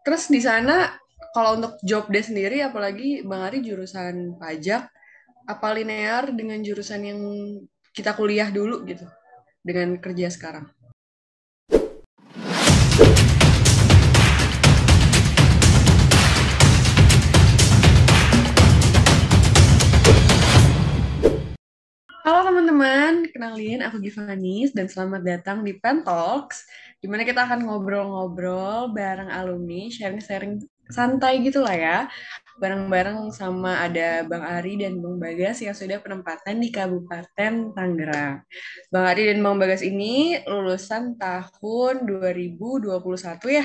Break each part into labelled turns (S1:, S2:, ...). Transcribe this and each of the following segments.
S1: Terus di sana kalau untuk job desk sendiri, apalagi Bang Ari jurusan pajak, apa linear dengan jurusan yang kita kuliah dulu gitu, dengan kerja sekarang? Halo teman-teman, kenalin aku Givanis dan selamat datang di Pen Talks, di mana kita akan ngobrol-ngobrol bareng alumni, sharing-sharing santai gitu lah ya, bareng-bareng sama ada Bang Ari dan Bang Bagas yang sudah penempatan di Kabupaten Tangerang. Bang Ari dan Bang Bagas ini lulusan tahun 2021 ya,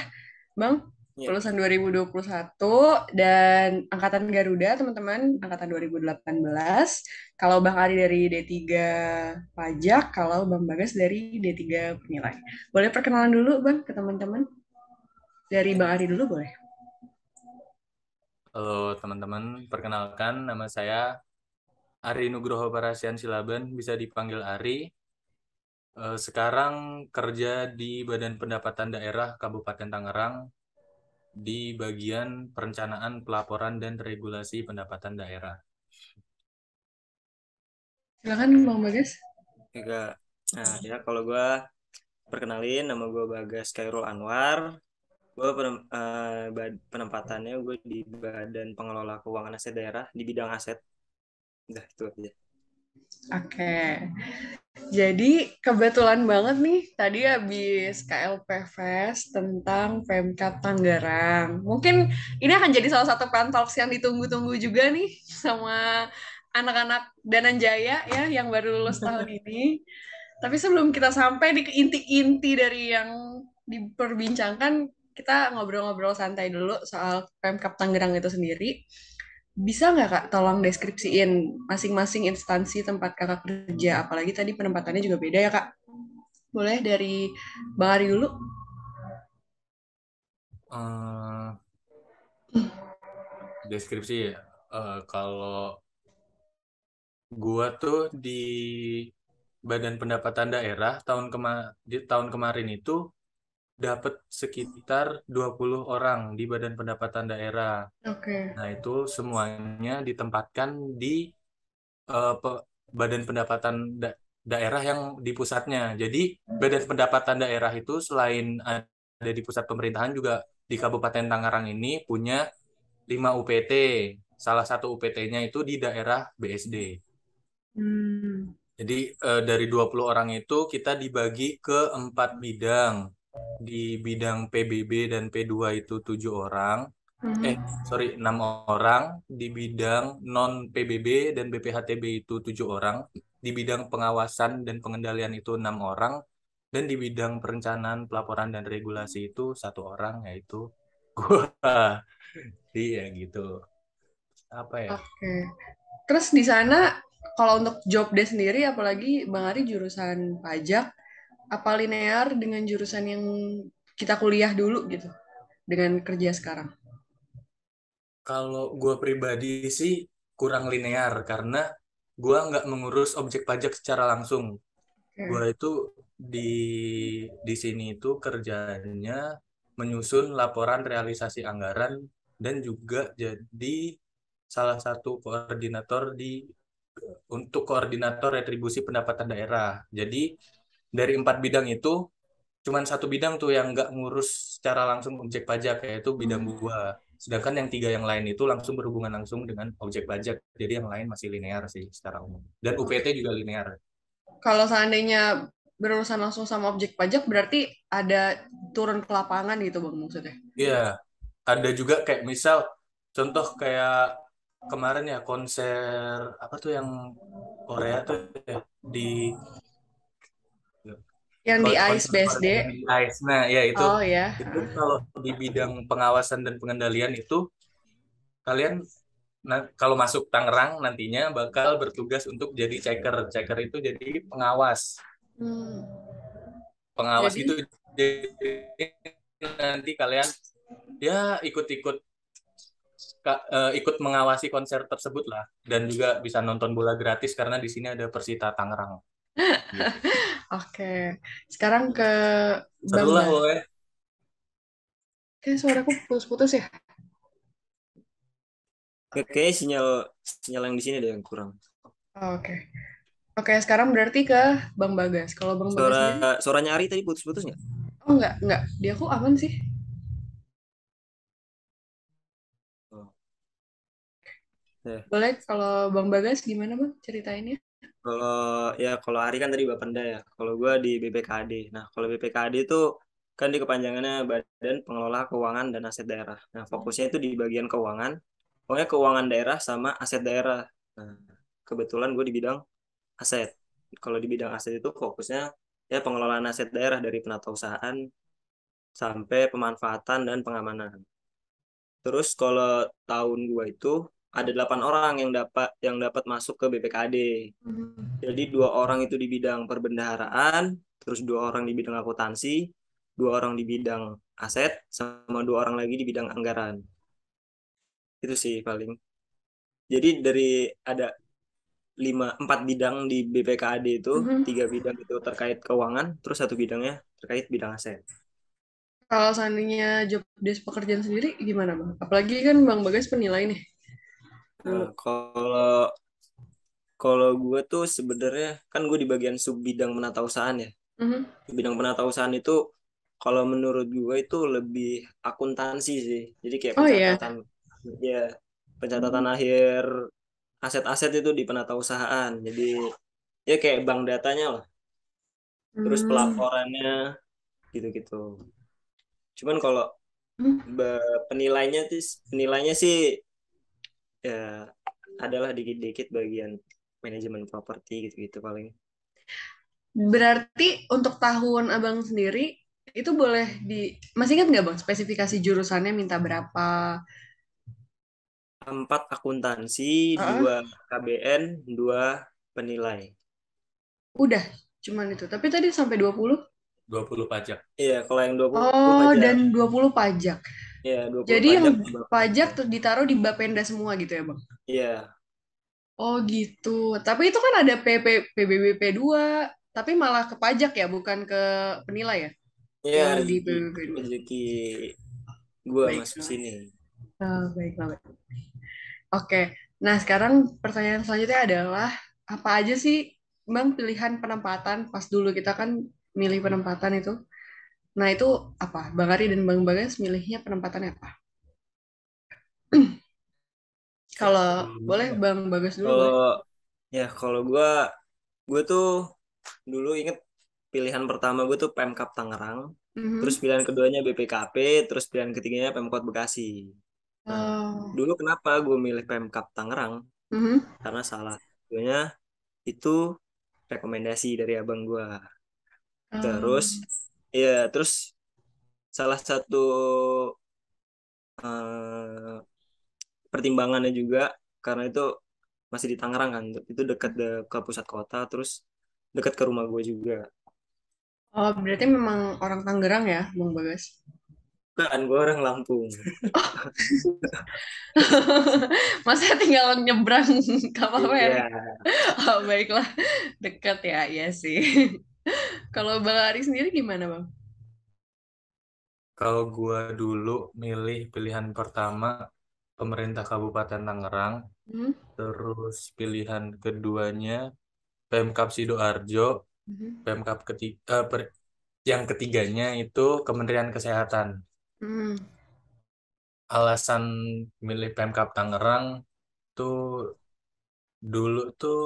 S1: Bang?
S2: Iya.
S1: Lulusan 2021 dan angkatan Garuda, teman-teman, angkatan 2018. Kalau Bang Ari dari D3 Pajak, kalau Bang Bagas dari D3 Penilai. Boleh perkenalan dulu, Bang, ke teman-teman? Dari Bang Ari dulu boleh?
S2: Halo teman-teman, perkenalkan nama saya Ari Nugroho Parasian Silaban, bisa dipanggil Ari. Sekarang kerja di Badan Pendapatan Daerah Kabupaten Tangerang di bagian perencanaan, pelaporan, dan regulasi pendapatan daerah.
S1: Silakan Bang Bagas.
S3: Enggak. Nah, ya kalau gue perkenalin, nama gue Bagas Khairul Anwar. Gue penempatannya gue di Badan Pengelola Keuangan Aset Daerah di bidang aset. Udah itu aja.
S1: Oke. Jadi kebetulan banget nih, tadi habis KLP Fest tentang Pemkab Tangerang. Mungkin ini akan jadi salah satu Pantalks yang ditunggu-tunggu juga nih sama anak-anak Dananjaya ya yang baru lulus tahun ini. Tapi sebelum kita sampai di inti-inti dari yang diperbincangkan, kita ngobrol-ngobrol santai dulu soal Pemkab Tangerang itu sendiri. Bisa nggak Kak tolong deskripsiin masing-masing instansi tempat Kakak kerja, apalagi tadi penempatannya juga beda ya Kak. Boleh dari Bang Ari dulu?
S2: Eh, Deskripsi ya. Kalau gua tuh di Badan Pendapatan Daerah di tahun kemarin itu dapat sekitar 20 orang di Badan Pendapatan Daerah.
S1: Oke.
S2: Nah, itu semuanya ditempatkan di Badan Pendapatan Daerah yang di pusatnya. Jadi, Badan Pendapatan Daerah itu selain ada di pusat pemerintahan juga di Kabupaten Tangerang ini punya 5 UPT. Salah satu UPT-nya itu di daerah BSD.
S1: Hmm.
S2: Jadi, dari 20 orang itu kita dibagi ke 4 bidang. Di bidang PBB dan P2 itu 7 orang. eh
S1: Mhm.
S2: sorry 6 orang. Di bidang non PBB dan BPHTB itu 7 orang. Di bidang pengawasan dan pengendalian itu 6 orang. Dan di bidang perencanaan, pelaporan, dan regulasi itu 1 orang, yaitu gua. Iya gitu. Apa ya?
S1: Oke. Terus di sana kalau untuk job desk sendiri, apalagi Bang Ari jurusan pajak, apa linear dengan jurusan yang kita kuliah dulu gitu, dengan kerja sekarang?
S2: Kalau gua pribadi sih kurang linear karena gua nggak mengurus objek pajak secara langsung. Gua
S1: Oke.
S2: itu di di sini itu kerjanya menyusun laporan realisasi anggaran dan juga jadi salah satu koordinator untuk koordinator retribusi pendapatan daerah. Jadi dari 4 bidang itu cuman satu bidang tuh yang nggak ngurus secara langsung objek pajak, yaitu bidang gua. Sedangkan yang 3 yang lain itu langsung berhubungan langsung dengan objek pajak. Jadi yang lain masih linear sih secara umum. Dan
S1: Oke.
S2: UPT juga linear.
S1: Kalau seandainya berurusan langsung sama objek pajak, berarti ada turun ke lapangan gitu Bang maksudnya?
S2: Iya, ada juga kayak misal contoh kayak kemarin ya konser apa tuh yang Korea tuh ya, di
S1: Yang di ICE
S2: konser
S1: BSD?
S2: Korea yang di ICE. Nah, ya
S1: Oh ya.
S2: itu kalau di bidang pengawasan dan pengendalian itu kalian kalau masuk Tangerang nantinya bakal bertugas untuk jadi checker. Checker itu jadi pengawas.
S1: Hmm.
S2: Pengawas gitu.
S1: Jadi,
S2: Jadi nanti kalian ya ikut mengawasi konser tersebut lah, dan juga bisa nonton bola gratis karena di sini ada Persita Tangerang gitu.
S1: oke. Sekarang ke
S2: Seru
S1: Bang
S2: lah
S1: Ba.
S2: pokoknya.
S1: Kayak suaraku putus-putus ya.
S3: Ya, kayaknya sinyal sinyal yang di sini ada yang kurang.
S1: Oke. Oke, sekarang berarti ke Bang Bagas. Kalau Bang Bagas
S3: Suara
S1: sendiri,
S3: suaranya Ari tadi putus-putus nggak?
S1: oh enggak. Dia aku aman sih.
S3: Oh, ya.
S1: Boleh kalau Bang Bagas gimana Bang ceritainnya?
S3: Kalau kalau Ari kan tadi Bapenda ya. Kalau gue di BPKD. Nah, kalau BPKD itu kan di kepanjangannya Badan Pengelola Keuangan dan Aset Daerah. Nah, fokusnya itu di bagian keuangan. Pokoknya keuangan daerah sama aset daerah. Nah, kebetulan gue di bidang aset. Kalau di bidang aset itu fokusnya ya pengelolaan aset daerah dari penatausahaan sampai pemanfaatan dan pengamanan. Terus kalau tahun gue itu ada 8 orang yang dapat masuk ke BPKD.
S1: Hmm.
S3: Jadi 2 orang itu di bidang perbendaharaan, terus 2 orang di bidang akuntansi, 2 orang di bidang aset, sama 2 orang lagi di bidang anggaran. Itu sih paling. Jadi dari ada 4 bidang di BPKAD itu,
S1: Mhm.
S3: 3 bidang itu terkait keuangan, terus 1 bidangnya terkait bidang aset.
S1: Kalau seandainya job desk pekerjaan sendiri gimana Bang? Apalagi kan Bang Bagas penilai nih
S3: Nah,
S1: dulu.
S3: kalau kalau gue tuh sebenarnya kan gue di bagian sub bidang penatausahaan ya.
S1: Mhm.
S3: Di bidang penatausahaan itu kalau menurut gue itu lebih akuntansi sih. Jadi kayak
S1: Oh iya.
S3: ya pencatatan akhir aset-aset itu di penatausahaan. Jadi ya kayak bank datanya lah. Terus
S1: Hmm.
S3: pelaporannya gitu-gitu. Cuman kalau
S1: Hmm.
S3: penilainya sih ya adalah dikit-dikit bagian manajemen properti gitu-gitu paling.
S1: Berarti untuk tahun Abang sendiri itu boleh masih ingat nggak Bang spesifikasi jurusannya minta berapa?
S3: 4 akuntansi,
S1: Heeh.
S3: 2 KBN, 2 penilai.
S1: Udah, cuman itu. Tapi tadi sampai 20.
S2: 20 pajak.
S3: Iya, kalau yang 20
S1: Oh,
S3: pajak.
S1: dan 20 pajak.
S3: Iya, 20
S1: Jadi yang
S3: pajak di
S1: pajak
S3: Bapenda.
S1: tuh ditaruh di Bapenda semua gitu ya, Bang?
S3: Iya,
S1: Oh, gitu. Tapi itu kan ada PBBP 2, tapi malah ke pajak ya, bukan ke penilai ya?
S3: iya
S1: Yang di
S3: rezeki
S1: PBBP 2.
S3: rezeki gua masuk
S1: Baiklah.
S3: sini.
S1: Baiklah, baik. Oke. Nah, sekarang pertanyaan selanjutnya adalah apa aja sih, Bang, pilihan penempatan pas dulu kita kan milih penempatan itu? Nah, itu apa? Bang Ari dan Bang Bagas milihnya penempatannya apa? Kalau boleh
S2: Dulu
S1: Bang Bagas dulu boleh?
S3: Kalau gue tuh dulu inget pilihan pertama gue tuh Pemkab Tangerang, terus
S1: Mhm.
S3: pilihan keduanya BPKP, terus pilihan ketiganya Pemkot Bekasi. Nah,
S1: Oh.
S3: dulu kenapa gue milih Pemkab Tangerang?
S1: Mhm.
S3: Karena salah satunya itu rekomendasi dari abang gue. Terus,
S1: Oh.
S3: terus salah satu eh, pertimbangannya juga karena itu masih di Tangerang kan, itu dekat ke pusat kota, terus dekat ke rumah gue juga.
S1: Oh, berarti memang orang Tangerang ya, Bang Bagas?
S3: Kan gue orang Lampung.
S1: Masa tinggal nyebrang kapal
S3: Iya,
S1: feri? Oh, baiklah. Dekat ya, iya sih. Kalau Bang Ari sendiri gimana, Bang?
S2: kalau gua dulu milih pilihan pertama pemerintah Kabupaten Tangerang,
S1: Hmm?
S2: terus pilihan keduanya Pemkab Sidoarjo,
S1: Mhm.
S2: Pemkab ketiga, yang ketiganya itu Kementerian Kesehatan.
S1: Hmm.
S2: Alasan milih Pemkab Tangerang tuh dulu tuh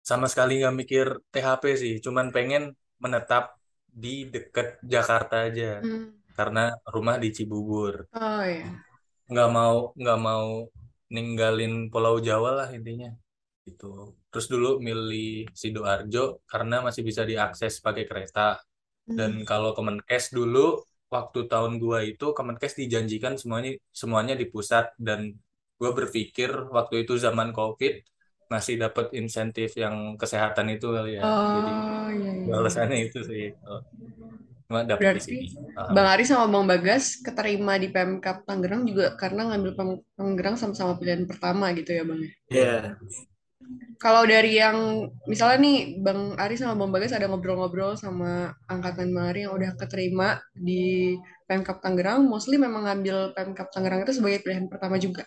S2: sama sekali nggak mikir THP sih, cuman pengen menetap di deket Jakarta aja
S1: Hmm.
S2: karena rumah di Cibubur.
S1: Oh ya.
S2: Nggak mau ninggalin Pulau Jawa lah intinya gitu. Terus dulu milih Sidoarjo karena masih bisa diakses pakai kereta. Dan
S1: Hmm.
S2: kalau Kemenkes dulu waktu tahun gua itu Kemenkes dijanjikan semuanya semuanya di pusat dan gua berpikir waktu itu zaman COVID masih dapat insentif yang kesehatan itu kali ya. Jadi
S1: Oh iya, iya, iya.
S2: alasannya itu sih. Oh, cuma dapet di
S1: Berarti
S2: sini.
S1: Bang
S2: Alhamdulillah.
S1: Ari sama Bang Bagas keterima di Pemkab Tangerang juga karena ngambil Tangerang sama-sama pilihan pertama gitu ya, Bang, ya?
S2: Iya.
S3: iya,
S1: Kalau dari yang misalnya nih Bang Ari sama Bang Bagas ada ngobrol-ngobrol sama angkatan Bang Ari yang udah keterima di Pemkab Tangerang mostly memang ngambil Pemkab Tangerang itu sebagai pilihan pertama juga.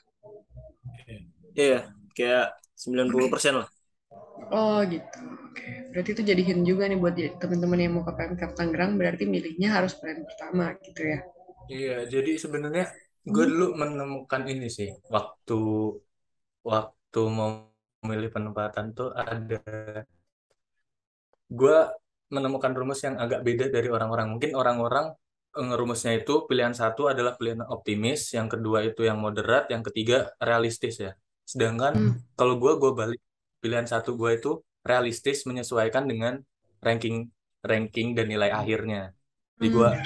S3: Iya, kayak
S1: Oke.
S3: 90% lah.
S1: Oh gitu. Oke. Berarti itu jadi hint juga nih buat teman-teman yang mau ke Pemkab Tangerang berarti milihnya harus pilihan pertama gitu ya.
S2: Iya, jadi sebenarnya gue
S1: Hmm.
S2: dulu menemukan ini sih, waktu waktu mau memilih penempatan tuh gue menemukan rumus yang agak beda dari orang-orang. Mungkin orang-orang ngerumusnya itu pilihan satu adalah pilihan optimis, yang kedua itu yang moderat, yang ketiga realistis ya. Sedangkan
S1: Hmm.
S2: kalau gue balik, pilihan satu gue itu realistis menyesuaikan dengan ranking ranking dan nilai akhirnya. Jadi
S1: Hmm.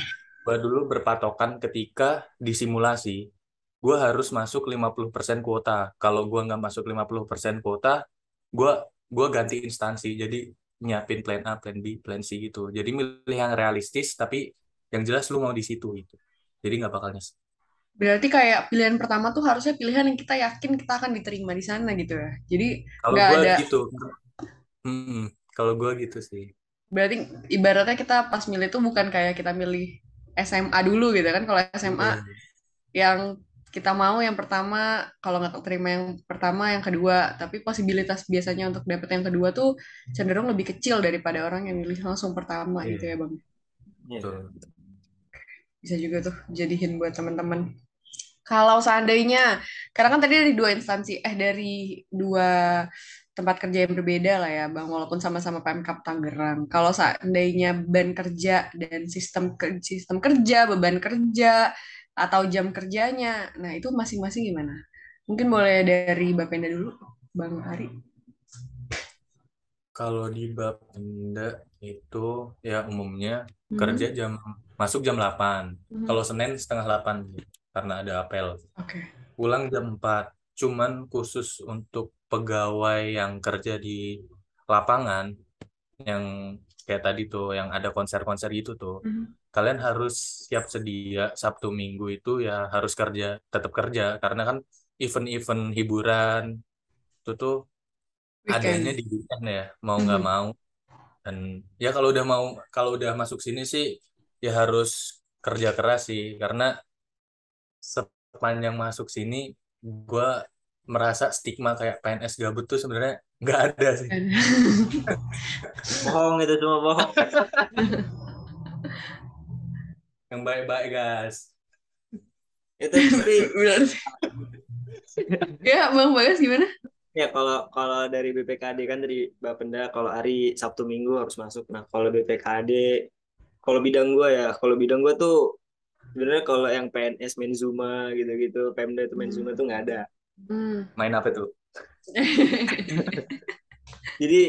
S2: gue dulu berpatokan ketika di simulasi, gue harus masuk 50% kuota. Kalau gue nggak masuk 50% kuota, gue gue ganti instansi. Jadi nyiapin plan A, plan B, plan C gitu. Jadi milih yang realistis, tapi yang jelas lu mau di situ gitu. Jadi nggak bakal nyesel.
S1: Berarti kayak pilihan pertama tuh harusnya pilihan yang kita yakin kita akan diterima di sana gitu ya. Jadi
S2: Kalau
S1: nggak
S2: gue
S1: ada,
S2: gitu, kalau gue gitu sih.
S1: berarti ibaratnya kita pas milih tuh bukan kayak kita milih SMA dulu gitu kan. Kalau SMA
S2: Iya,
S1: yang kita mau yang pertama, kalau nggak terima yang pertama, yang kedua. Tapi posibilitas biasanya untuk dapet yang kedua tuh cenderung lebih kecil daripada orang yang milih langsung pertama gitu ya
S2: iya,
S1: Bang.
S3: Iya.
S2: betul.
S1: Bisa juga tuh jadiin buat teman-teman. Kalau seandainya, karena kan tadi dari dua instansi, dari dua tempat kerja yang berbeda lah ya, Bang, walaupun sama-sama Pemkab Tangerang. Kalau seandainya beban kerja dan sistem kerja, beban kerja atau jam kerjanya, nah itu masing-masing gimana? Mungkin boleh dari Bapenda dulu, Bang Ari.
S2: Kalau di Bapenda itu ya umumnya kerja
S1: Hmm.
S2: masuk jam 8.
S1: Hmm.
S2: Kalau Senin setengah 8 karena ada apel.
S1: Oke.
S2: Pulang jam 4. Cuman khusus untuk pegawai yang kerja di lapangan, yang kayak tadi tuh, yang ada konser-konser gitu tuh,
S1: Hmm.
S2: kalian harus siap sedia Sabtu Minggu itu ya harus kerja, tetap kerja. Karena kan event-event hiburan itu tuh adanya
S1: Weekend.
S2: di weekend ya, mau nggak
S1: Hmm.
S2: mau. Dan ya kalau udah masuk sini sih ya harus kerja keras sih, karena sepanjang masuk sini gue merasa stigma kayak PNS gabut tuh sebenarnya nggak ada sih.
S3: Bohong itu cuma bohong.
S2: Yang baik-baik guys.
S3: Itu tapi
S1: Benar. Ya, Bang Bagas gimana?
S3: ya kalau kalau dari BPKD kan dari Bapenda kalau hari Sabtu Minggu harus masuk. Nah, kalau BPKD kalau bidang gua ya, kalau bidang gua tuh sebenarnya kalau yang PNS main Zuma gitu-gitu, Pemda itu main Zuma tuh nggak ada.
S1: Hmm.
S2: Main apa tuh?
S3: Jadi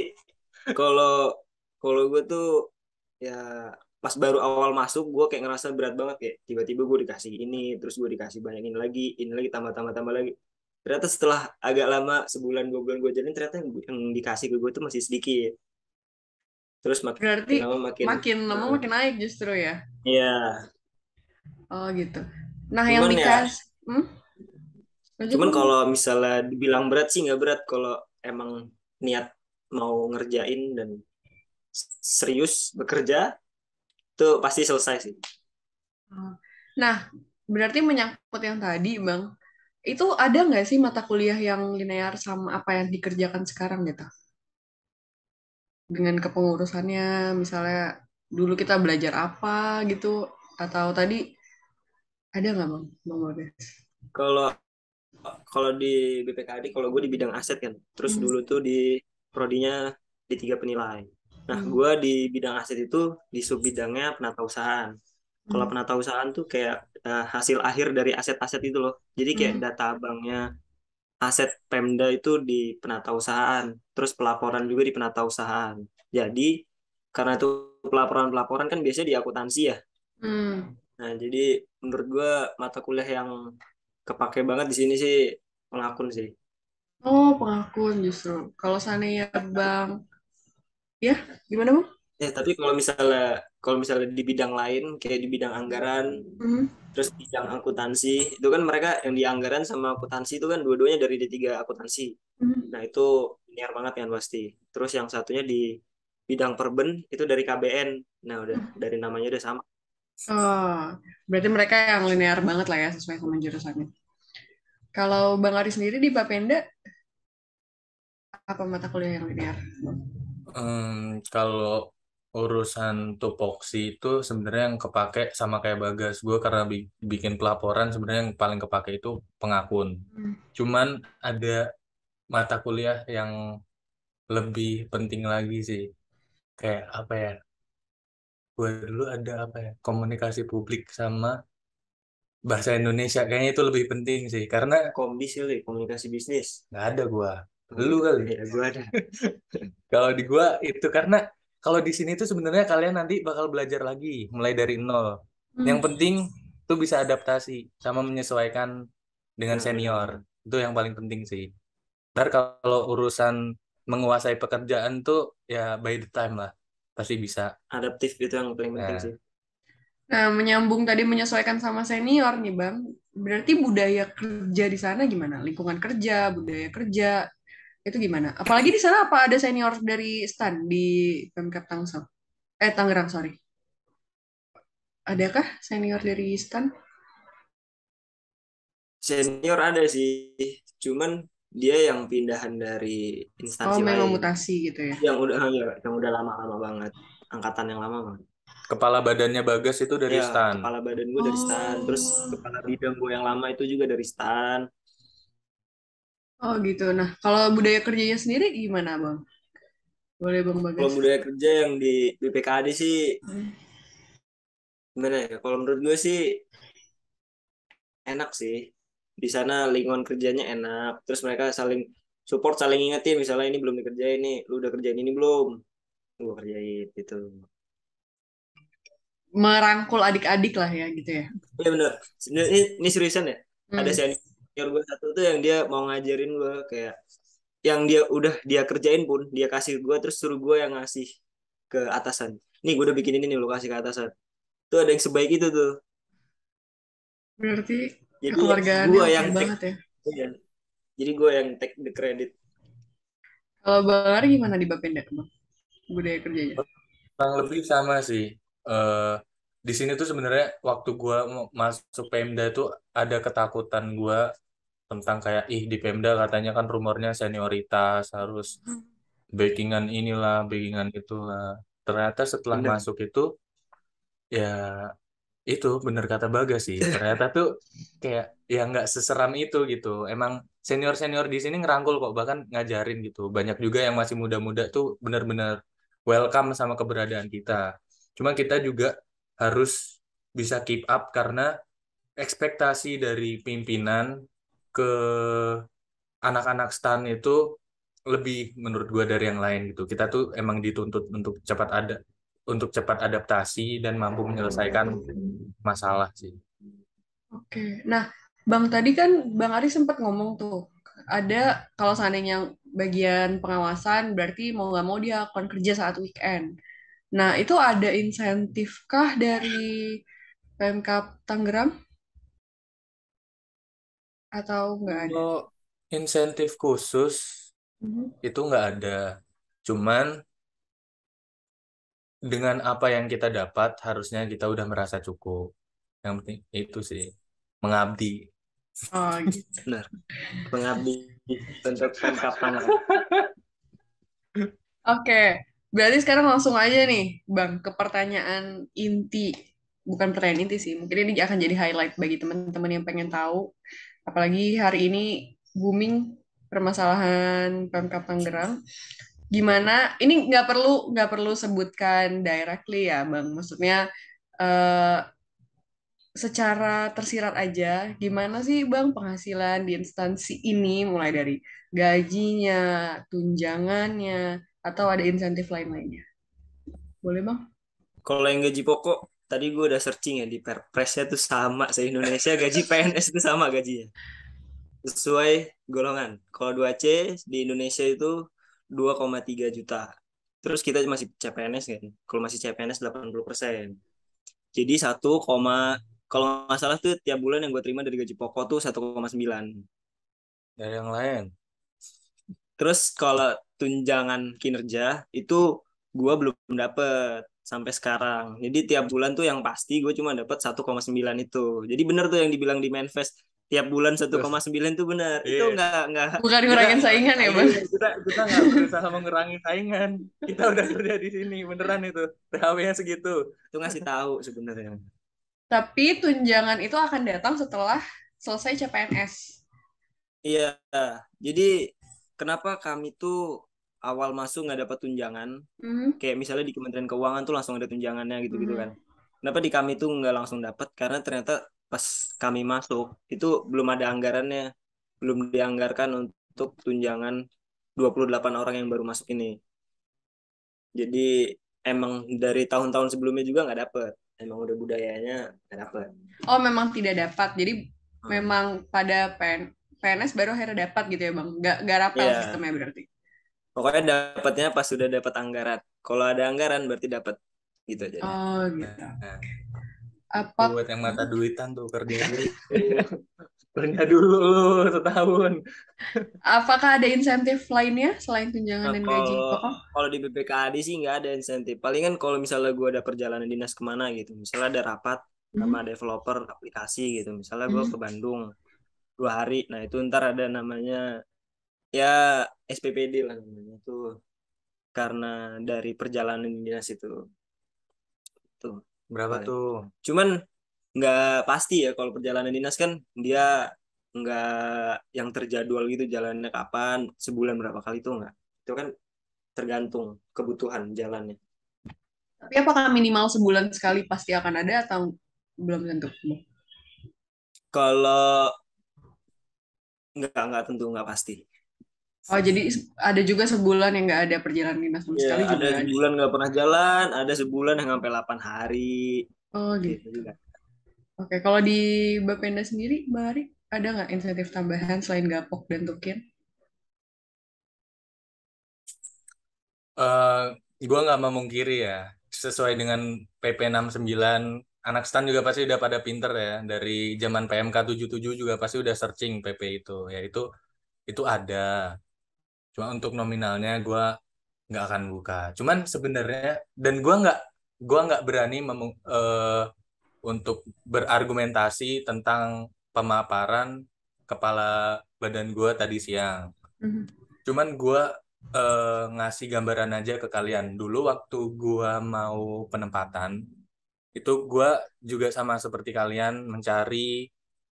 S3: kalau kalau gue tuh ya pas baru awal masuk gue kayak ngerasa berat banget kayak tiba-tiba gue dikasih ini terus gue dikasih banyak ini lagi tambah lagi ternyata setelah agak lama sebulan 2 bulan gue jalanin ternyata yang dikasih ke gue tuh masih sedikit terus
S1: Berarti
S3: makin lama makin
S1: makin lama makin naik justru ya.
S3: ya
S1: Oh gitu. Nah yang
S3: cuman ya
S1: dikasih, lanjut
S3: cuman
S1: bang.
S3: kalau misalnya dibilang berat sih nggak berat kalau emang niat mau ngerjain dan serius bekerja tuh pasti selesai sih.
S1: Oh. Nah berarti menyangkut yang tadi bang, itu ada nggak sih mata kuliah yang linear sama apa yang dikerjakan sekarang gitu? Dengan kepengurusannya, misalnya dulu kita belajar apa gitu, atau tadi ada nggak bang, bang Bagas?
S3: Kalau kalau di BPKD, kalau gue di bidang aset kan, terus
S1: Hmm.
S3: dulu tuh di prodinya di tiga penilai. Nah,
S1: Hmm.
S3: gue di bidang aset itu di sub bidangnya penata usahaan. Kalau
S1: Hmm.
S3: penata usahaan tuh kayak hasil akhir dari aset-aset itu loh. Jadi kayak
S1: Hmm.
S3: data banknya aset Pemda itu di penata usahaan, terus pelaporan juga di penata usahaan. Jadi karena itu pelaporan-pelaporan kan biasanya di akuntansi ya.
S1: Hmm.
S3: Nah, jadi menurut gue mata kuliah yang kepake banget di sini sih pengakun sih.
S1: Oh pengakuan justru. Kalau seandainya bang, ya gimana bang?
S3: Ya, tapi kalau misalnya di bidang lain kayak di bidang anggaran,
S1: Hmm.
S3: terus bidang akuntansi, itu kan mereka yang di anggaran sama akuntansi itu kan dua-duanya dari D3 akuntansi.
S1: Hmm.
S3: Nah, itu linear banget kan pasti. Terus yang satunya di bidang perben itu dari KBN. Nah, udah dari namanya udah sama.
S1: Oh, berarti mereka yang linear banget lah ya sesuai sama jurusannya. Kalau Bang Ari sendiri di Bapenda, apa mata kuliah yang linear?
S2: Kalau urusan tupoksi itu sebenarnya yang kepake sama kayak Bagas. Gue karena bikin pelaporan sebenarnya yang paling kepake itu pengakun.
S1: Hmm.
S2: Cuman ada mata kuliah yang lebih penting lagi sih. Kayak apa ya? Gue dulu ada apa ya? Komunikasi publik sama bahasa Indonesia. Kayaknya itu lebih penting sih. Karena
S3: Kombis kali, komunikasi bisnis.
S2: nggak ada gue.
S3: Oh,
S2: Dulu kali.
S3: ya gue ada.
S2: Kalau di gua itu karena kalau di sini tuh sebenarnya kalian nanti bakal belajar lagi mulai dari nol.
S1: Hmm.
S2: Yang penting tuh bisa adaptasi sama menyesuaikan dengan
S3: Nah,
S2: senior.
S3: benar-benar.
S2: Itu yang paling penting sih. Ntar kalau urusan menguasai pekerjaan tuh ya by the time lah. Pasti bisa.
S3: Adaptif itu yang paling penting sih.
S2: Nah,
S1: Nah, menyambung tadi menyesuaikan sama senior nih, Bang. Berarti budaya kerja di sana gimana? Lingkungan kerja, budaya kerja, itu gimana? Apalagi di sana apa ada senior dari STAN di Pemkab Tangsel? Tangerang, sorry. Adakah senior dari STAN?
S3: Senior ada sih, cuman dia yang pindahan dari
S1: Oh,
S3: instansi
S1: memang
S3: lain.
S1: mutasi gitu ya.
S3: Yang udah lama-lama banget, angkatan yang lama banget.
S2: kepala badannya Bagas itu dari
S3: Ya,
S2: STAN.
S3: kepala badan gue dari STAN, terus
S1: Oh,
S3: kepala bidang gue yang lama itu juga dari STAN.
S1: oh gitu. Nah, kalau budaya kerjanya sendiri gimana, Bang? Boleh Bang
S3: Kalau
S1: Bagas.
S3: budaya kerja yang di BPKD sih
S1: Hmm.
S3: gimana ya? Kalau menurut gue sih enak sih. Di sana lingkungan kerjanya enak, terus mereka saling support, saling ingetin. Misalnya ini belum dikerjain nih, lu udah kerjain ini belum? Gue kerjain gitu.
S1: Merangkul adik-adik lah ya gitu ya.
S3: Iya bener. Ini seriusan ya. Ada
S1: Hmm.
S3: senior gue satu tuh yang dia mau ngajarin gue kayak yang dia udah dia kerjain pun dia kasih gue terus suruh gue yang ngasih ke atasan. Nih gue udah bikin ini nih lo kasih ke atasan. Tuh ada yang sebaik itu tuh.
S1: Berarti
S3: Jadi
S1: kekeluargaannya
S3: gue
S1: oke
S3: yang take.
S1: banget ya.
S3: Iya. Jadi gue yang take the credit.
S1: Kalau Bang Ari gimana di Bapenda, Bang? Budaya kerjanya.
S2: Kurang lebih sama sih. Eh di sini tuh sebenarnya waktu gua mau masuk Pemda tuh ada ketakutan gua tentang kayak ih di Pemda katanya kan rumornya senioritas harus backingan inilah, backingan itulah. Ternyata setelah
S3: Bener.
S2: masuk itu ya itu bener kata Bagas sih. Ternyata tuh kayak ya nggak seseram itu gitu. Emang senior-senior di sini ngerangkul kok bahkan ngajarin gitu. Banyak juga yang masih muda-muda tuh bener-bener welcome sama keberadaan kita. Cuma kita juga harus bisa keep up karena ekspektasi dari pimpinan ke anak-anak stan itu lebih menurut gua dari yang lain gitu. Kita tuh emang dituntut untuk cepat adaptasi dan mampu menyelesaikan masalah sih.
S1: Oke. Nah, Bang tadi kan Bang Ari sempat ngomong tuh ada kalau seandainya bagian pengawasan berarti mau nggak mau dia akan kerja saat weekend. Nah, itu ada insentif kah dari Pemkab Tangerang atau nggak ada?
S2: Kalau insentif khusus
S1: Mhm.
S2: itu nggak ada. Cuman dengan apa yang kita dapat harusnya kita udah merasa cukup. Yang penting itu sih mengabdi.
S1: Oh, gitu.
S3: Bener. Pengabdi untuk Pemkap Tangerang.
S1: Oke, berarti sekarang langsung aja nih, Bang, ke pertanyaan inti. Bukan pertanyaan inti sih, mungkin ini akan jadi highlight bagi teman-teman yang pengen tahu. Apalagi hari ini booming permasalahan Pemkab Tangerang. Gimana? Ini nggak perlu sebutkan directly ya, Bang. Maksudnya eh, secara tersirat aja, gimana sih Bang penghasilan di instansi ini mulai dari gajinya, tunjangannya, atau ada insentif lain-lainnya? Boleh Bang?
S3: Kalau yang gaji pokok, tadi gue udah searching ya di Perpresnya tuh sama se-Indonesia gaji PNS itu sama gajinya. Sesuai golongan. Kalau 2C di Indonesia itu 2,3 juta. Terus kita masih CPNS kan. Kalau masih CPNS 80%. Jadi kalau nggak salah tuh tiap bulan yang gue terima dari gaji pokok tuh 1,9.
S2: Dari yang lain.
S3: Terus kalau tunjangan kinerja itu gue belum dapet. sampai sekarang. Jadi tiap bulan tuh yang pasti gue cuma dapat 1,9 itu. Jadi bener tuh yang dibilang di Manifest, tiap bulan 1,9 tuh bener. Itu
S2: Iya.
S3: nggak
S1: Bukan
S3: kita
S1: ngurangin saingan ya, Bang?
S2: Kita nggak berusaha mengurangi saingan. Kita udah kerja di sini beneran itu. THW-nya segitu.
S3: itu ngasih tahu sebenarnya.
S1: Tapi tunjangan itu akan datang setelah selesai CPNS.
S3: Iya, jadi kenapa kami tuh awal masuk nggak dapat tunjangan?
S1: Hmm.
S3: Kayak misalnya di Kementerian Keuangan tuh langsung ada tunjangannya gitu-gitu
S1: Hmm.
S3: kan. Kenapa di kami tuh nggak langsung dapat? Karena ternyata pas kami masuk itu belum ada anggarannya, belum dianggarkan untuk tunjangan 28 orang yang baru masuk ini. Jadi emang dari tahun-tahun sebelumnya juga nggak dapet. Emang udah budayanya nggak dapet.
S1: Oh, memang tidak dapat. Jadi
S3: Hmm.
S1: memang pada PNS baru akhirnya dapat gitu ya, Bang? Nggak rapel
S3: Iya,
S1: sistemnya berarti.
S3: pokoknya dapatnya pas sudah dapat anggaran. Kalau ada anggaran berarti dapat gitu aja.
S1: Oh, gitu.
S2: Nah,
S1: Apa
S2: buat yang mata duitan tuh kerja dulu. Kerja dulu lu setahun.
S1: apakah ada insentif lainnya selain tunjangan
S3: Nah,
S1: dan gaji
S3: kalau
S1: pokok?
S3: kalau di BPKAD sih nggak ada insentif. Palingan kalau misalnya gue ada perjalanan dinas kemana gitu, misalnya ada rapat sama
S1: Hmm.
S3: developer aplikasi gitu, misalnya gue
S1: Hmm.
S3: ke Bandung 2 hari, nah itu ntar ada namanya ya SPPD lah namanya tuh karena dari perjalanan dinas itu tuh
S2: Berapa
S3: paling.
S2: tuh?
S3: Cuman nggak pasti ya kalau perjalanan dinas kan dia nggak yang terjadwal gitu jalannya kapan, sebulan berapa kali itu nggak. Itu kan tergantung kebutuhan jalannya.
S1: Tapi apakah minimal sebulan sekali pasti akan ada atau belum tentu?
S3: Kalau nggak tentu nggak pasti.
S1: Oh, jadi ada juga sebulan yang nggak ada perjalanan dinas sama
S3: Ya,
S1: sekali
S3: ada
S1: juga ada.
S3: sebulan nggak pernah jalan, ada sebulan yang sampai 8 hari.
S1: Oh, gitu.
S3: Gitu juga.
S1: Oke, kalau di Bapenda sendiri, Mbak Ari, ada nggak insentif tambahan selain Gapok dan Tukin?
S2: eh gue nggak memungkiri ya, sesuai dengan PP 69, anak stan juga pasti udah pada pinter ya. Dari zaman PMK 77 juga pasti udah searching PP itu. Ya itu ada. Cuma untuk nominalnya gue nggak akan buka. Cuman sebenarnya dan gue nggak berani untuk berargumentasi tentang pemaparan kepala badan gue tadi siang.
S1: Mhm.
S2: Cuman gue ngasih gambaran aja ke kalian. Dulu waktu gue mau penempatan, itu gue juga sama seperti kalian mencari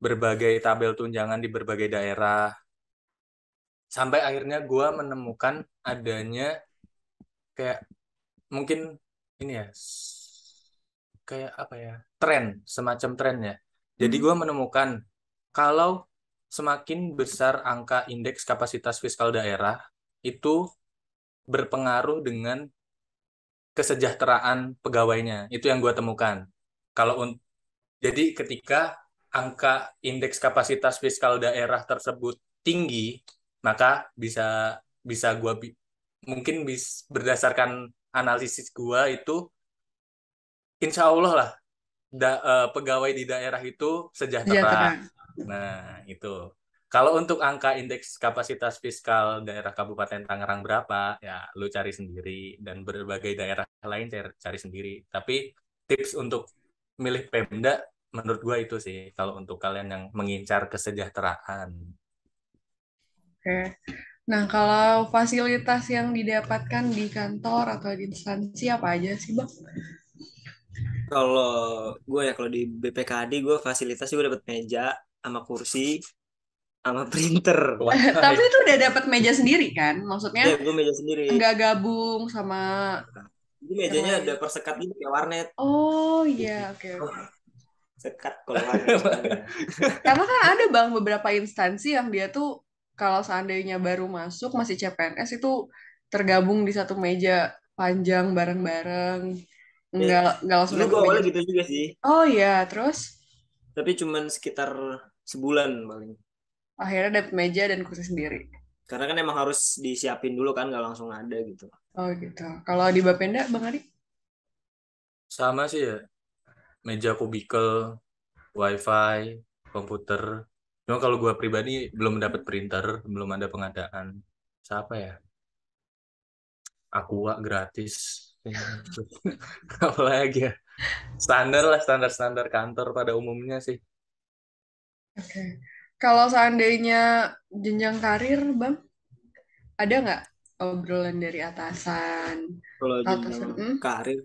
S2: berbagai tabel tunjangan di berbagai daerah. Sampai akhirnya gue menemukan adanya kayak mungkin ini ya, kayak apa ya, tren, semacam tren ya. Jadi
S1: Mhm.
S2: gue menemukan kalau semakin besar angka indeks kapasitas fiskal daerah, itu berpengaruh dengan kesejahteraan pegawainya. Itu yang gue temukan. Kalau jadi ketika angka indeks kapasitas fiskal daerah tersebut tinggi, maka bisa bisa gue mungkin berdasarkan analisis gue itu, insya Allah lah pegawai di daerah itu sejahtera.
S1: Sejahtera.
S2: Nah, itu. Kalau untuk angka indeks kapasitas fiskal daerah Kabupaten Tangerang berapa, ya lu cari sendiri dan berbagai daerah lain cari sendiri. Tapi tips untuk milih Pemda menurut gua itu sih kalau untuk kalian yang mengincar kesejahteraan.
S1: Oke. Nah, kalau fasilitas yang didapatkan di kantor atau di instansi apa aja sih, Bang?
S3: Kalau gue ya kalau di BPKD gue fasilitasnya gue dapat meja sama kursi sama printer.
S1: Tapi
S2: Wifi.
S1: itu udah dapat meja sendiri kan? Maksudnya
S3: Ya gue meja sendiri.
S1: nggak gabung sama
S3: Jadi
S1: yang
S3: mejanya ada
S1: lain.
S3: persekat gitu kayak warnet.
S1: Oh iya, oke
S3: Oh,
S1: oke.
S3: sekat kalau warnet soalnya.
S1: Karena kan ada Bang beberapa instansi yang dia tuh kalau seandainya baru masuk masih CPNS itu tergabung di satu meja panjang bareng-bareng.
S3: Ya,
S1: Nggak langsung
S3: dulu
S1: dapat
S3: gue
S1: meja
S3: awalnya gitu
S1: sendiri.
S3: juga sih.
S1: Oh iya, terus
S3: Tapi cuman sekitar sebulan paling.
S1: akhirnya dapat meja dan kursi sendiri.
S3: Karena kan emang harus disiapin dulu kan nggak langsung ada gitu.
S1: Oh gitu. Kalau di Bapenda, Bang Adi?
S2: Sama sih ya, meja kubikel, wifi, komputer. Cuma kalau gua pribadi belum dapat printer, belum ada pengadaan. Siapa ya? Aqua gratis. Apalagi ya. Standar lah, standar kantor pada umumnya sih.
S1: Oke. Kalau seandainya jenjang karir, Bang, ada nggak obrolan dari atasan?
S3: Kalau jenjang
S1: Atasan,
S3: karir,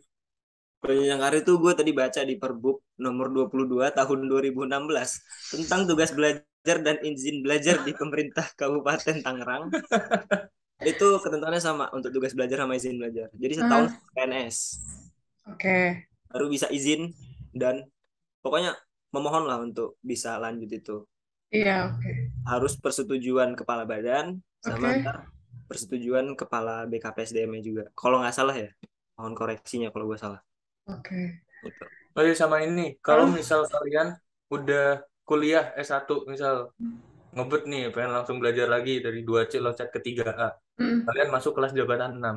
S3: kalau jenjang karir tuh gue tadi baca di Perbup nomor 22 tahun 2016 tentang tugas belajar dan izin belajar di pemerintah Kabupaten Tangerang. Itu ketentuannya sama untuk tugas belajar sama izin belajar. Jadi setahun
S1: Ah,
S3: PNS
S1: oke.
S3: baru bisa izin dan pokoknya memohon lah untuk bisa lanjut itu.
S1: Iya, oke.
S3: Harus persetujuan kepala badan sama
S1: Oke.
S3: ntar persetujuan kepala BKPSDM-nya juga. Kalau nggak salah ya, mohon koreksinya kalau gue salah.
S1: Oke.
S3: Gitu.
S2: Oh iya, sama ini, kalau
S1: Ah,
S2: misal kalian udah kuliah S1 misal ngebet nih pengen langsung belajar lagi dari 2C loncat ke 3A,
S1: mm,
S2: kalian masuk kelas jabatan 6.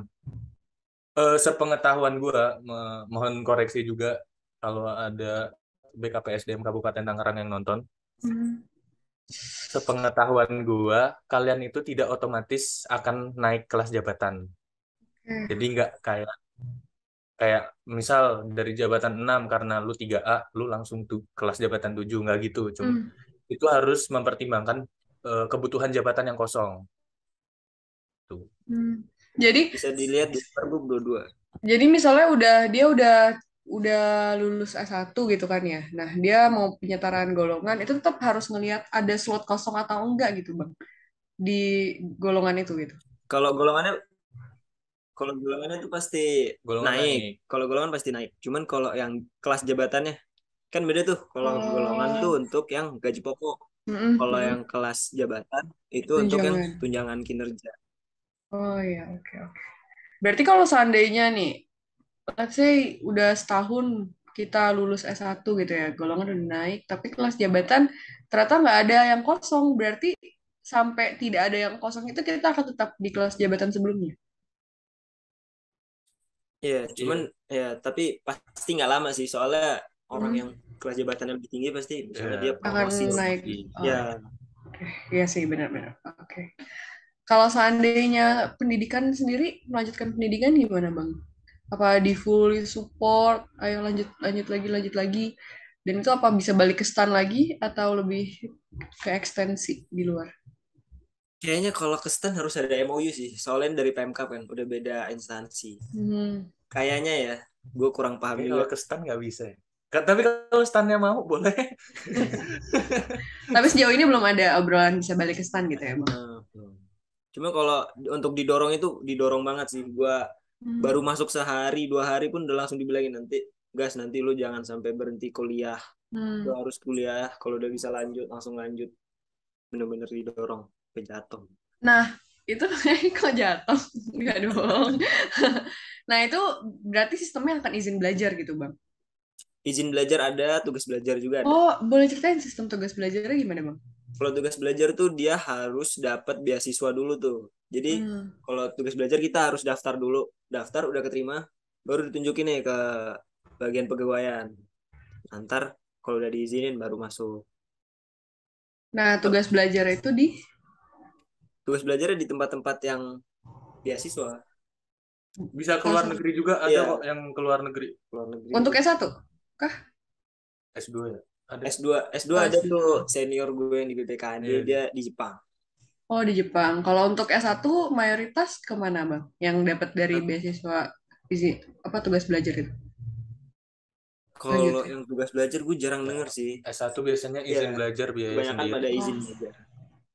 S2: Sepengetahuan gua, mohon koreksi juga kalau ada BKPSDM Kabupaten Tangerang yang nonton.
S1: mm,
S2: Sepengetahuan gua, kalian itu tidak otomatis akan naik kelas jabatan. Jadi
S1: oke.
S2: nggak kayak kayak misal dari jabatan 6 karena lu 3A, lu langsung tuh kelas jabatan 7 nggak gitu. Cuma
S1: Mm,
S2: itu harus mempertimbangkan kebutuhan jabatan yang kosong tuh.
S1: mm. Jadi,
S3: Bisa dilihat di Perbup 22.
S1: jadi misalnya dia udah lulus S1 gitu kan ya. Nah, dia mau penyetaraan golongan itu tetap harus ngelihat ada slot kosong atau enggak gitu, Bang, di golongan itu gitu.
S3: Kalau golongannya kalau golongannya itu pasti
S2: Golongan
S3: naik.
S2: naik.
S3: Kalau golongan pasti naik. Cuman kalau yang kelas jabatannya kan beda tuh. Kalau golongan tuh
S1: Oh,
S3: untuk yang gaji pokok.
S1: mm-mm,
S3: Kalau
S1: mm-mm.
S3: yang kelas jabatan itu untuk yang
S1: Tunjangan.
S3: tunjangan kinerja.
S1: Oh ya, oke, oke. Berarti kalau seandainya nih, let's say udah setahun kita lulus S1 gitu ya, golongan udah naik, tapi kelas jabatan ternyata nggak ada yang kosong, berarti sampai tidak ada yang kosong itu kita akan tetap di kelas jabatan sebelumnya.
S3: Iya, cuman
S2: Iya.
S3: ya tapi pasti nggak lama sih. Soalnya orang yang
S1: Hmm,
S3: kelas jabatan yang lebih tinggi pasti misalnya dia
S2: Ya,
S1: akan
S3: promosi.
S1: naik.
S2: promosi.
S3: Ya,
S1: Oh, oke. Iya sih, benar-benar. Oke. Kalau seandainya pendidikan sendiri, melanjutkan pendidikan gimana, Bang? Apa di fully support, ayo lanjut lanjut lagi lanjut lagi, dan itu apa bisa balik ke stan lagi atau lebih ke ekstensi di luar?
S3: kayaknya kalau ke STAN harus ada MOU sih. Soalnya dari PMK kan udah beda instansi.
S1: Hmm.
S3: Kayaknya ya, gue kurang paham
S2: Kayaknya
S3: juga.
S2: kalau ke stan nggak bisa ya. Tapi kalau stannya mau boleh.
S1: Tapi sejauh ini belum ada obrolan bisa balik ke stan gitu ya, Bang?
S3: Belum. Cuma kalau untuk didorong itu didorong banget sih. Gua
S1: Hmm.
S3: baru masuk sehari 2 hari pun udah langsung dibilangin nanti gas nanti lu jangan sampai berhenti kuliah. Lu
S1: Hmm.
S3: harus kuliah. Kalau udah bisa lanjut langsung lanjut. Bener-bener didorong sampai jatuh.
S1: Nah, itu kok jatuh? Enggak dong. Nah, itu berarti sistemnya akan izin belajar gitu, Bang?
S3: Izin belajar ada, tugas belajar juga ada.
S1: Oh, boleh ceritain sistem tugas belajarnya gimana, Bang?
S3: Kalau tugas belajar tuh dia harus dapat beasiswa dulu tuh. Jadi
S1: Hmm.
S3: kalau tugas belajar kita harus daftar dulu. Daftar udah keterima, baru ditunjukin nih ke bagian pegawaian. Antar kalau udah diizinin baru masuk.
S1: Nah, tugas belajar itu di
S3: Tugas belajarnya di tempat-tempat yang beasiswa.
S2: Bisa
S1: salah
S2: keluar
S1: satu
S2: negeri juga, ada kok
S3: Iya,
S2: yang keluar negeri.
S3: luar negeri
S1: untuk
S3: juga.
S1: S1 kah?
S2: S2 ya? Ada.
S3: S2, S2
S1: Oh,
S3: ada
S1: S2.
S3: tuh senior gue yang di BPKAD,
S2: Iya, iya.
S3: dia di Jepang.
S1: Oh, di Jepang. Kalau untuk S1 mayoritas kemana, Bang? Yang dapat dari
S3: Nah,
S1: beasiswa isi apa tugas belajar itu?
S3: kalau
S1: Lanjutkan.
S3: yang tugas belajar gue jarang
S2: Ya,
S3: denger sih.
S2: S1 biasanya
S3: Ya,
S2: izin belajar biaya
S3: kebanyakan
S2: sendiri.
S3: pada izin
S1: Oh,
S3: belajar.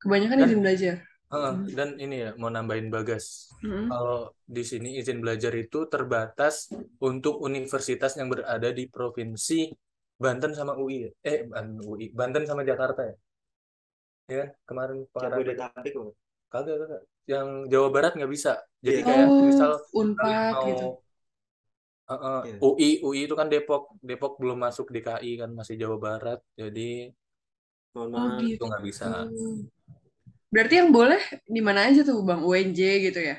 S1: kebanyakan izin
S2: Dan
S1: belajar.
S2: Heeh,
S1: Hmm.
S2: dan ini ya mau nambahin Bagas.
S1: Hmm.
S2: Kalau di sini izin belajar itu terbatas untuk universitas yang berada di provinsi Banten sama UI ya. UI, Banten sama Jakarta ya. Ya kan? Kemarin pengarahan
S3: Jabodetabek loh.
S2: kagak. Yang Jawa Barat nggak bisa. Jadi
S3: Iya,
S2: kayak
S1: Oh,
S2: misal kalian
S1: Unpad
S2: mau
S1: gitu.
S3: iya.
S2: UI itu kan Depok, Depok belum masuk DKI kan masih Jawa Barat. Jadi
S3: Mohon
S1: Oh,
S3: maaf.
S2: itu nggak bisa.
S1: gitu. Berarti yang boleh di mana aja tuh, Bang? UNJ gitu ya?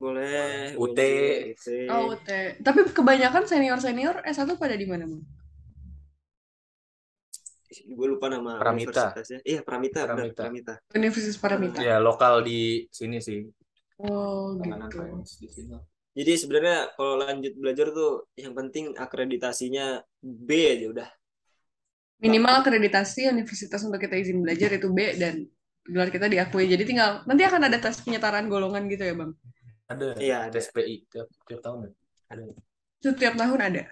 S3: Boleh
S2: UT,
S3: UNJ, UT.
S1: Oh, UT. Tapi kebanyakan senior-senior S1 pada di mana, Bang?
S3: Gue lupa nama
S2: Pramita,
S3: universitasnya. Iya, Pramita, benar,
S2: Pramita.
S3: Pramita.
S1: Universitas Paramita.
S3: Nah,
S2: Ya lokal di sini sih.
S1: Oh,
S2: Penanganan
S1: gitu.
S2: PNS di sini.
S3: Jadi sebenarnya kalau lanjut belajar tuh yang penting akreditasinya B aja udah.
S1: Minimal akreditasi universitas untuk kita izin belajar itu B dan gelar kita diakui. Jadi tinggal nanti akan ada tes penyetaraan golongan gitu ya, Bang.
S2: Ada
S3: Iya, ada.
S2: tes PI tiap tahun ya?
S3: Ada.
S1: Itu tiap tahun ada.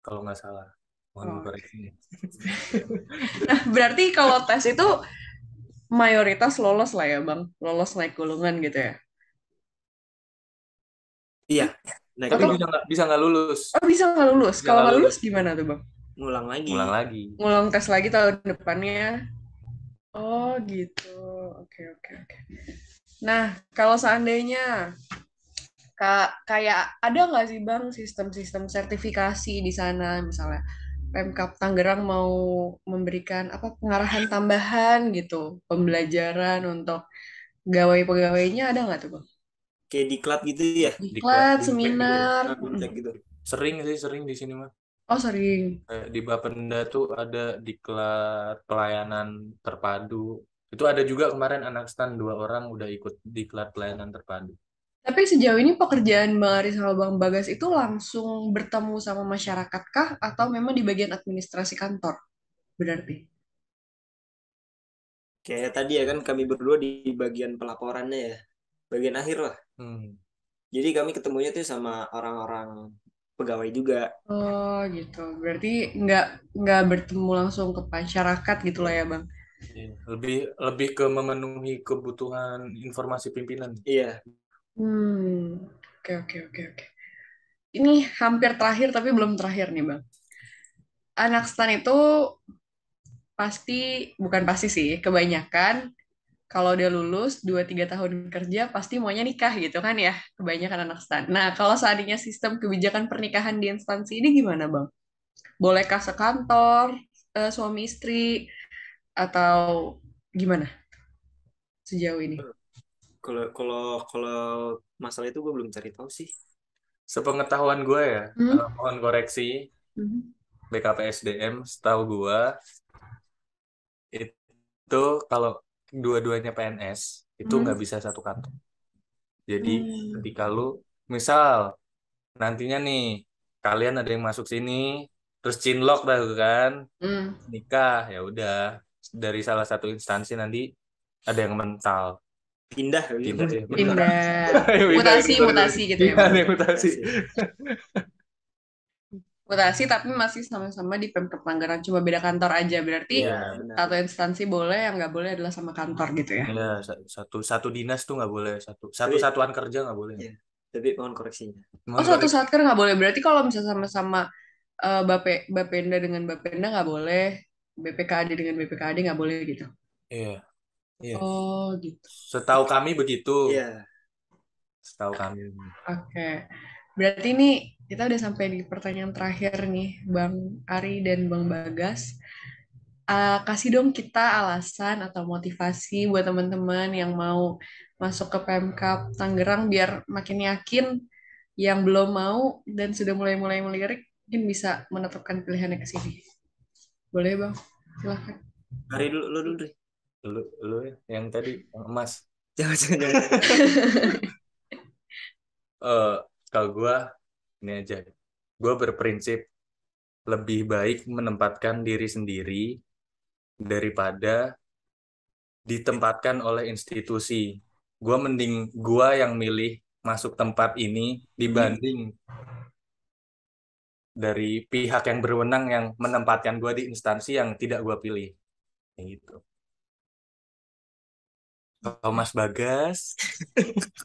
S2: Kalau nggak salah. Mohon
S1: Oh.
S2: dikoreksi.
S1: Nah, berarti kalau tes itu mayoritas lolos lah ya, Bang. Lolos naik golongan gitu ya.
S3: Iya. Naik
S2: Tapi
S1: Atau
S2: bisa nggak lulus.
S1: bisa nggak lulus?
S2: Bisa
S1: Kalau
S2: nggak
S1: nggak lulus
S2: lulus.
S1: gimana tuh, Bang?
S3: ngulang lagi.
S2: Ulang lagi.
S1: Ngulang tes lagi tahun depannya. Oh, gitu. Oke, oke, oke. Nah, kalau seandainya kayak ada nggak sih Bang sistem-sistem sertifikasi di sana misalnya Pemkab Tangerang mau memberikan apa pengarahan tambahan gitu pembelajaran untuk pegawai-pegawainya ada nggak tuh Bang?
S3: Kayak diklat gitu ya.
S1: Diklat,
S2: Di
S1: seminar.
S3: Cek gitu.
S2: sering di sini mah.
S1: Oh sering.
S2: Kayak di Bapenda tuh ada diklat pelayanan terpadu. Itu ada juga kemarin anak stan 2 orang udah ikut diklat pelayanan terpadu.
S1: Tapi sejauh ini pekerjaan Bang Aris sama Bang Bagas itu langsung bertemu sama masyarakat kah atau memang di bagian administrasi kantor berarti?
S3: Kayak tadi ya kan kami berdua di bagian pelaporannya ya. Bagian akhir lah.
S2: Hmm.
S3: Jadi kami ketemunya tuh sama orang-orang pegawai juga.
S1: Oh gitu. Berarti nggak bertemu langsung ke masyarakat gitu lah ya Bang.
S2: Iya. Lebih ke memenuhi kebutuhan informasi pimpinan.
S3: Iya.
S1: Oke oke oke oke. Ini hampir terakhir tapi belum terakhir nih Bang. Anak stan itu pasti bukan pasti sih, kebanyakan kalau dia lulus 2-3 tahun kerja pasti maunya nikah gitu kan ya, kebanyakan anak stan. Nah, kalau seandainya sistem kebijakan pernikahan di instansi ini gimana Bang? Bolehkah sekantor, suami istri atau gimana sejauh ini?
S3: Kalau kalau kalau masalah itu gue belum cari tahu sih.
S2: Sepengetahuan gue ya,
S1: Hmm?
S2: mohon koreksi,
S1: Mhm.
S2: BKPSDM setahu gue itu kalau dua-duanya PNS itu nggak
S1: Hmm?
S2: bisa satu kantor. Jadi
S1: Hmm.
S2: ketika lu misal nantinya nih kalian ada yang masuk sini terus cinlok dah tuh kan
S1: Hmm.
S2: nikah ya udah dari salah satu instansi nanti ada yang mental
S3: Pindah
S2: pindah
S3: gitu.
S2: ya benar.
S1: Pindah.
S2: Pindah,
S1: Mutasi,
S2: sorry, sorry.
S1: mutasi gitu ya
S2: Iya,
S1: Bang.
S2: ada yang mutasi.
S1: Mutasi tapi masih sama-sama di Pemkab Tangerang, cuma beda kantor aja. Berarti
S3: Iya,
S2: Iya,
S3: benar.
S1: satu instansi boleh, yang nggak boleh adalah sama kantor gitu ya.
S2: iya, satu dinas tuh nggak boleh satu
S3: Tapi
S2: satuan kerja nggak boleh.
S3: ya, tapi mohon koreksinya.
S1: Oh,
S2: Mohon
S1: satu
S2: koreksi.
S1: satker nggak boleh. Berarti kalau misalnya sama-sama Bapenda dengan Bapenda nggak boleh, BPKAD dengan BPKAD nggak boleh gitu.
S2: Iya, iya.
S1: Oh, gitu.
S2: Setahu kami begitu.
S3: Iya.
S2: Setahu kami.
S1: Oke. Berarti ini kita udah sampai di pertanyaan terakhir nih, Bang Ari dan Bang Bagas. Kasih dong kita alasan atau motivasi buat teman-teman yang mau masuk ke Pemkab Tangerang biar makin yakin yang belum mau dan sudah mulai-mulai melirik mungkin bisa menetapkan pilihannya ke sini. Boleh, Bang? Silahkan.
S3: Hari dulu lu dulu deh.
S2: Lu ya, yang tadi yang emas.
S3: Jangan.
S2: Kalau gue ini aja. Gue berprinsip lebih baik menempatkan diri sendiri daripada ditempatkan oleh institusi. Gue yang milih masuk tempat ini dibanding dari pihak yang berwenang yang menempatkan gue di instansi yang tidak gue pilih. Kayak gitu. Kalau Mas Bagas,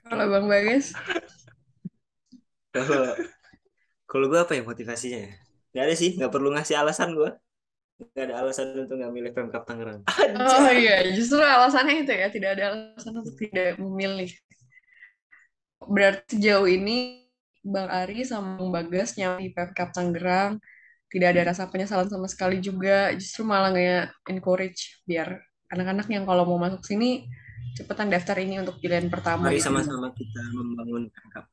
S1: Kalau Bang Bagas,
S3: Kalau kalau gue apa ya motivasinya ya? Gak ada sih, nggak perlu ngasih alasan gue. Gak ada alasan untuk nggak milih Pemkab Tangerang.
S1: oh iya, justru alasannya itu ya, tidak ada alasan untuk tidak memilih. Berarti sejauh ini Bang Ari sama Bang Bagas nyampe di Pemkab Tangerang, tidak ada rasa penyesalan sama sekali juga, justru malah kayak encourage biar anak-anak yang kalau mau masuk sini cepetan daftar ini untuk pilihan pertama
S3: Mari
S1: gitu.
S3: sama-sama kita membangun Pemkab.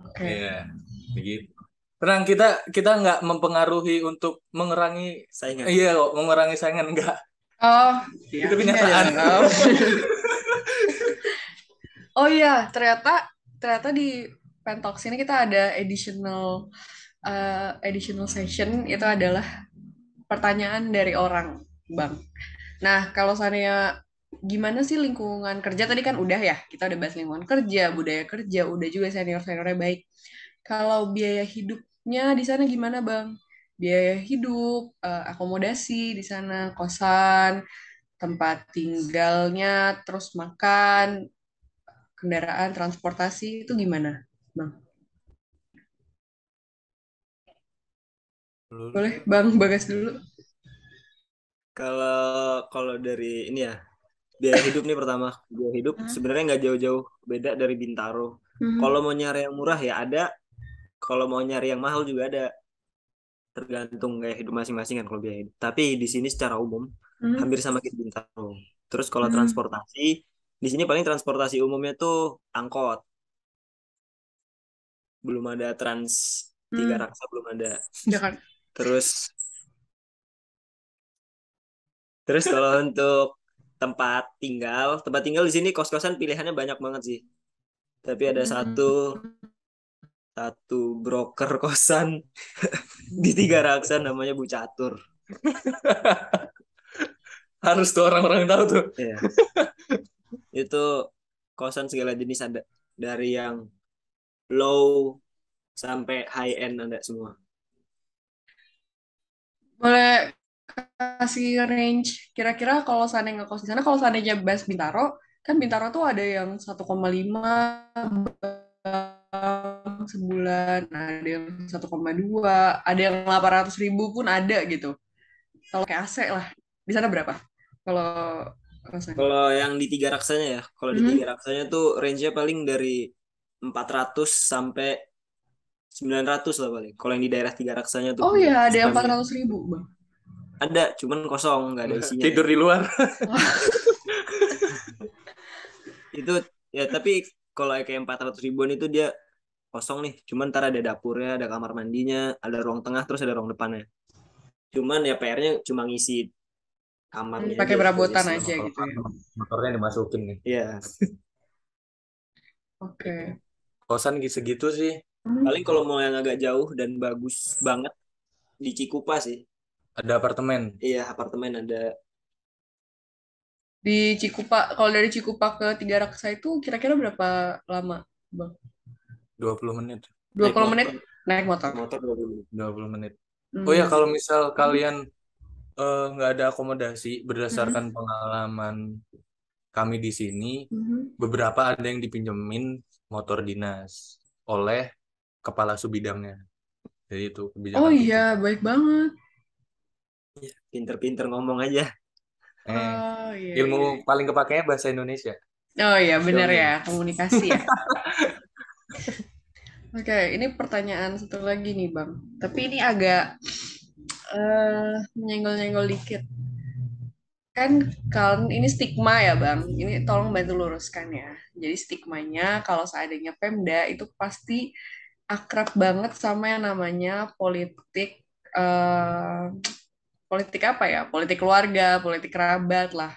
S1: Oke.
S2: ya begitu. Tenang, kita nggak mempengaruhi untuk mengurangi
S3: Saingan.
S2: iya kok mengurangi saingan enggak.
S1: Oh, iya.
S2: Itu kenyataan.
S1: Iya, oh. Oh iya, ternyata di Pentalks ini kita ada additional session, itu adalah pertanyaan dari orang, Bang. Nah, kalau seandainya gimana sih lingkungan kerja tadi kan udah ya, kita udah bahas lingkungan kerja, budaya kerja, udah juga senior-seniornya baik. Kalau biaya hidupnya di sana gimana, Bang? Biaya hidup, akomodasi di sana, kosan, tempat tinggalnya, terus makan, kendaraan, transportasi itu gimana, Bang?
S2: Lulus.
S1: Boleh, Bang Bagas dulu.
S3: Kalau kalau dari ini ya, biaya hidup nih pertama. Biaya hidup sebenarnya nggak jauh-jauh beda dari Bintaro. Kalau mau nyari yang murah ya ada, kalau mau nyari yang mahal juga ada. Tergantung gaya hidup masing-masing kan kalau biaya hidup. Tapi di sini secara umum hampir sama kayak di Bintaro. Terus kalau transportasi, di sini paling transportasi umumnya tuh angkot. Belum ada Trans Tiga Raksa, belum ada.
S1: Jakarta.
S3: Terus terus kalau untuk tempat tinggal di sini kos-kosan pilihannya banyak banget sih. Tapi ada satu broker kosan di Tiga Raksa namanya Bu Catur.
S2: Harus tuh orang-orang tahu tuh.
S3: Iya. Itu kosan segala jenis ada, dari yang low sampai high end ada semua.
S1: Boleh kasih range kira-kira kalau seandainya ngekos di sana, kalau seandainya bahas Bintaro, kan Bintaro tuh ada yang 1,5 bang sebulan, ada yang 1,2, ada yang 800.000 pun ada gitu. Kalau kayak AC lah, di sana berapa? Kalau kosan?
S3: Kalau yang di Tiga Raksanya ya, kalau di Tiga Raksanya tuh range-nya paling dari 400 sampai 900 lah paling. Kalau yang di daerah Tiga Raksanya tuh
S1: Oh iya, ada yang
S3: kosannya.
S1: 400.000, Bang.
S3: Ada, cuman kosong, nggak ada isinya.
S2: Tidur di luar.
S3: Itu ya, tapi kalau kayak 400 ribuan itu dia kosong nih. Cuman ntar ada dapurnya, ada kamar mandinya, ada ruang tengah, terus ada ruang depannya. Cuman ya PR-nya cuma ngisi kamarnya aja
S1: Pakai
S3: sisanya
S1: perabotan
S3: semua.
S1: aja gitu ya.
S2: Motornya dimasukin nih.
S3: Iya.
S1: Oke.
S2: Kosan segitu sih.
S3: Paling kalau mau yang agak jauh dan bagus banget di Cikupa sih.
S2: Ada apartemen.
S3: Iya, apartemen ada.
S1: Di Cikupa, kalau dari Cikupa ke Tiga Raksa itu kira-kira berapa lama, Bang?
S2: 20 menit.
S1: 20 menit naik motor.
S3: Naik motor 20 menit.
S2: 20 menit. Oh ya, kalau misal kalian nggak ada akomodasi, berdasarkan pengalaman kami di sini, beberapa ada yang dipinjemin motor dinas oleh kepala subidangnya. Jadi itu kebijakan
S1: Oh
S2: publik.
S1: iya, baik banget.
S3: Pinter-pinter ngomong aja.
S1: Oh iya.
S2: Ilmu paling kepakainya bahasa Indonesia.
S1: Oh iya, benar
S3: Dongeng.
S1: ya, komunikasi ya. Oke, ini pertanyaan satu lagi nih, Bang. Tapi ini agak menyenggol-nyenggol dikit. Kan ini stigma ya, Bang. Ini tolong bantu luruskan ya. Jadi stigmanya kalau seandainya Pemda itu pasti akrab banget sama yang namanya politik eh, politik apa ya? Politik keluarga, politik kerabat lah.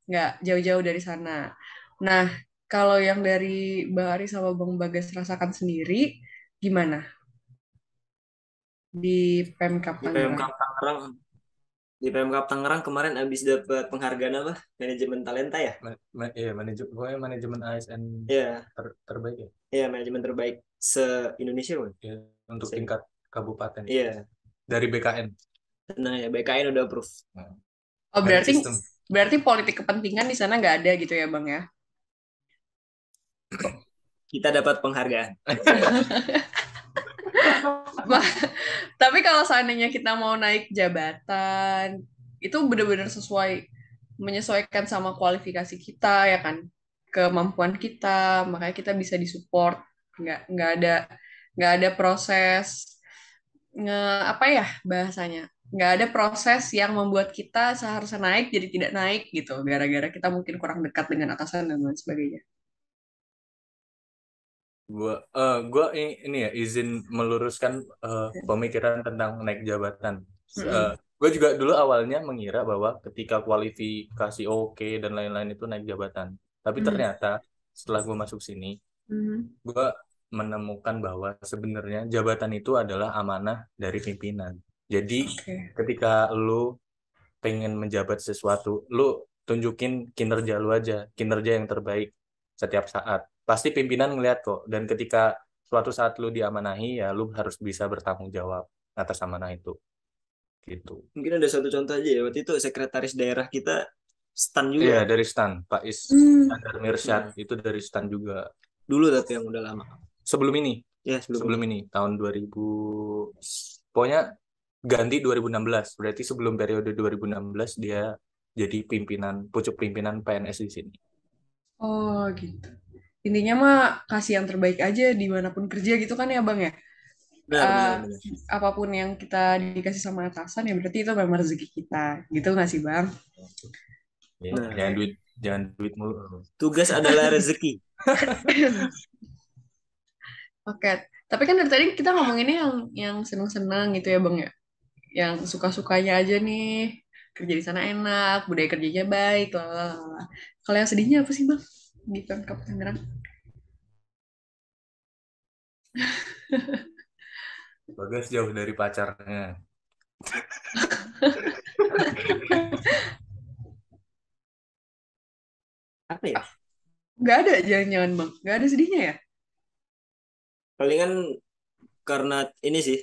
S1: Nggak jauh-jauh dari sana. Nah, kalau yang dari Bang Ari sama Bang Bagas rasakan sendiri, gimana di Pemkab
S3: Di
S1: Tangerang?
S3: Pemkab Tangerang, di Pemkab Tangerang kemarin habis dapat penghargaan apa? Manajemen talenta ya?
S2: Iya, manajemen ASN
S3: Iya,
S2: terbaik ya.
S3: iya, manajemen terbaik se-Indonesia kan?
S2: Ya, untuk tingkat kabupaten.
S3: Iya,
S2: Dari BKN.
S3: tenang ya, BKN udah approve.
S1: Oh,
S2: Merit
S1: berarti
S2: system.
S1: berarti politik kepentingan di sana nggak ada gitu ya, Bang ya?
S3: Kita dapat penghargaan.
S1: Tapi kalau seandainya kita mau naik jabatan, itu benar-benar menyesuaikan sama kualifikasi kita ya kan, kemampuan kita, makanya kita bisa disupport. Nggak ada proses apa ya bahasanya, nggak ada proses yang membuat kita seharusnya naik jadi tidak naik gitu, gara-gara kita mungkin kurang dekat dengan atasan dan lain sebagainya.
S2: Gua ini ya izin meluruskan pemikiran tentang naik jabatan. Gue juga dulu awalnya mengira bahwa ketika kualifikasi oke dan lain-lain itu naik jabatan. Tapi ternyata setelah gue masuk sini, gue menemukan bahwa sebenarnya jabatan itu adalah amanah dari pimpinan. Jadi
S1: Oke.
S2: ketika lu pengen menjabat sesuatu, lu tunjukin kinerja lu aja, kinerja yang terbaik setiap saat. Pasti pimpinan ngeliat kok. Dan ketika suatu saat lu diamanahi, ya lu harus bisa bertanggung jawab atas amanah itu. Gitu.
S3: Mungkin ada satu contoh aja ya. Waktu itu sekretaris daerah kita stan
S2: Iya,
S3: juga.
S2: dari STAN, Pak
S1: Hmm.
S2: Iskandar Mirsyad, itu dari STAN juga.
S3: Dulu tapi yang udah lama.
S2: Sebelum ini,
S3: Ya, sebelum
S2: sebelum
S3: ini.
S2: ini, tahun 2000, pokoknya ganti 2016. Berarti sebelum periode 2016 dia jadi pimpinan, pucuk pimpinan PNS di sini.
S1: Oh gitu. Intinya mah kasih yang terbaik aja dimanapun kerja gitu kan ya Bang ya.
S3: Benar,
S1: Eh,
S3: benar, benar.
S1: apapun yang kita dikasih sama atasan ya berarti itu memang rezeki kita. Gitu nggak sih Bang?
S2: Ya,
S3: Nah,
S2: jangan duit mulu.
S3: tugas adalah rezeki.
S1: Oke. Tapi kan dari tadi kita ngomonginnya yang seneng-seneng gitu ya Bang ya. Yang suka-sukanya aja nih. Kerja di sana enak, budaya kerjanya baik, lalala. Kalau yang sedihnya apa sih Bang? Di Pemkab Tangerang.
S2: Bagas jauh dari pacarnya.
S3: Apa ya?
S1: Nggak ada jangan-jangan Bang. Nggak ada sedihnya ya?
S3: Palingan karena ini sih,